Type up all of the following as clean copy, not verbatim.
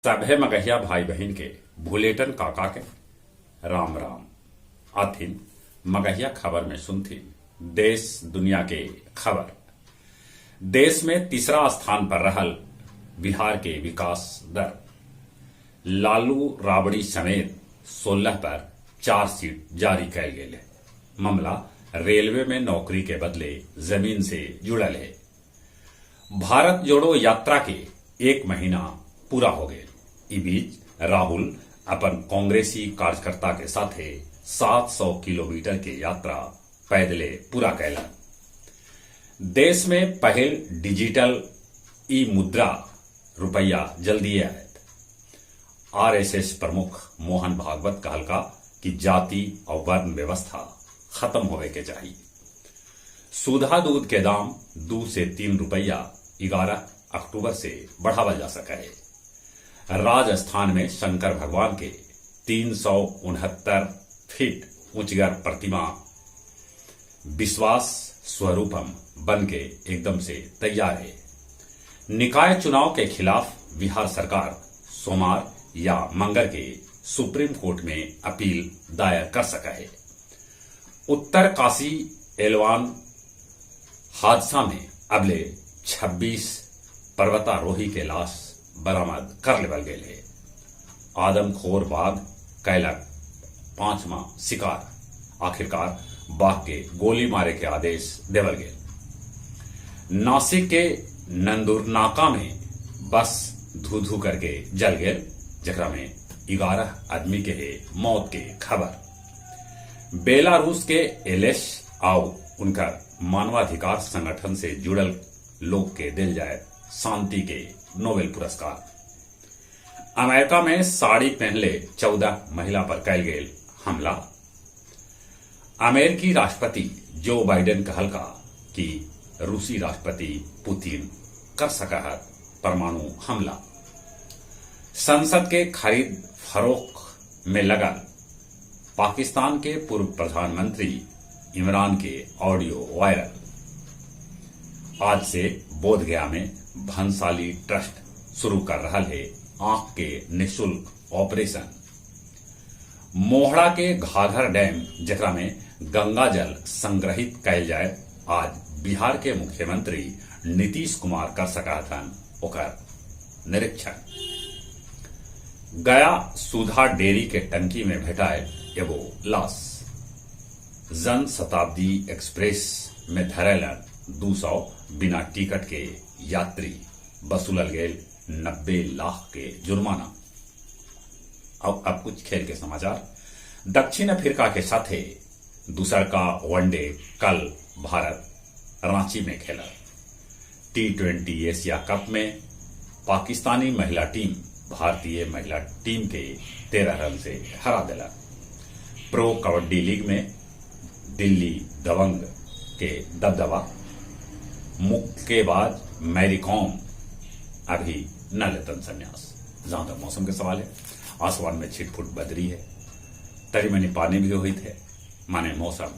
सभे मगहिया भाई बहन के भूलेटन काका के राम राम। आथिन मगहिया खबर में सुनथी देश दुनिया के खबर। देश में तीसरा स्थान पर रहल बिहार के विकास दर। लालू राबड़ी समेत 16 पर 4 सीट जारी कैल गेल है। मामला रेलवे में नौकरी के बदले जमीन से जुड़ल है। भारत जोड़ो यात्रा के 1 महीना पूरा हो गए। ई बीच राहुल अपन कांग्रेसी कार्यकर्ता के साथे 700 किलोमीटर के यात्रा पैदले पूरा कैलन। देश में पहल डिजिटल ई मुद्रा रुपया जल्दी आयत। आरएसएस प्रमुख मोहन भागवत कहलका कि जाति और वर्ण व्यवस्था खत्म होवे के चाहिए। सुधा दूध के दाम 2 से 3 रुपया 11 अक्टूबर से बढ़ावल जा सका है। राजस्थान में शंकर भगवान के 369 फीट ऊंचगर प्रतिमा विश्वास स्वरूपम बन के एकदम से तैयार है। निकाय चुनाव के खिलाफ बिहार सरकार सोमवार या मंगल के सुप्रीम कोर्ट में अपील दायर कर सका है। उत्तर काशी एलवान हादसा में अबले 26 पर्वतारोही के लाश बरामद कर लेवल गए है। आदमखोर बाघ कैलक 5वां शिकार। आखिरकार बाघ के गोली मारे के आदेश देवल गए। नासिक के नंदुरनाका में बस धू धू करके जल गए, जकरा में 11 आदमी के है मौत के खबर। बेलारूस के एलेश और उनका मानवाधिकार संगठन से जुड़ल लोग के दिल जाए शांति के नोबेल पुरस्कार। अमेरिका में साड़ी पहनले 14 महिला पर कैल गेल हमला। अमेरिकी राष्ट्रपति जो बाइडेन कहलका कि रूसी राष्ट्रपति पुतिन कर सका है परमाणु हमला। संसद के खरीद फरोख्त में लगल पाकिस्तान के पूर्व प्रधानमंत्री इमरान के ऑडियो वायरल। आज से बोधगया में भंसाली ट्रस्ट शुरू कर रहा है आंख के निःशुल्क ऑपरेशन। मोहड़ा के घाघर डैम जकरा में गंगा जल संग्रहित कैल जाए, आज बिहार के मुख्यमंत्री नीतीश कुमार कर सका थन ओकर निरीक्षण। गया सुधा डेयरी के टंकी में भेटाए एगो लाश। जन शताब्दी एक्सप्रेस में धरेलन 200 बिना टिकट के यात्री वसूलल गेल 90 लाख के जुर्माना। अब कुछ खेल के समाचार। दक्षिण अफ्रीका के साथे दूसर का वनडे कल भारत रांची में खेला। T20 एशिया कप में पाकिस्तानी महिला टीम भारतीय महिला टीम के 13 रन से हरा दिला। प्रो कबड्डी लीग में दिल्ली दबंग के दबदबा। मुक्केबाज मैरी कॉम अभी न लेतन संन्यास। जहां तक मौसम के सवाल है, आसमान में छिटफुट बदरी है, तरी मनी पानी भी हुई थे, माने मौसम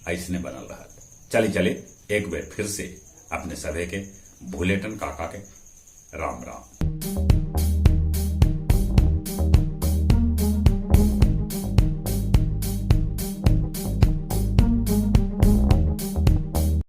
ऐसने बनल रहा। चले एक बेर फिर से अपने सभे के भूलेटन काका के राम राम।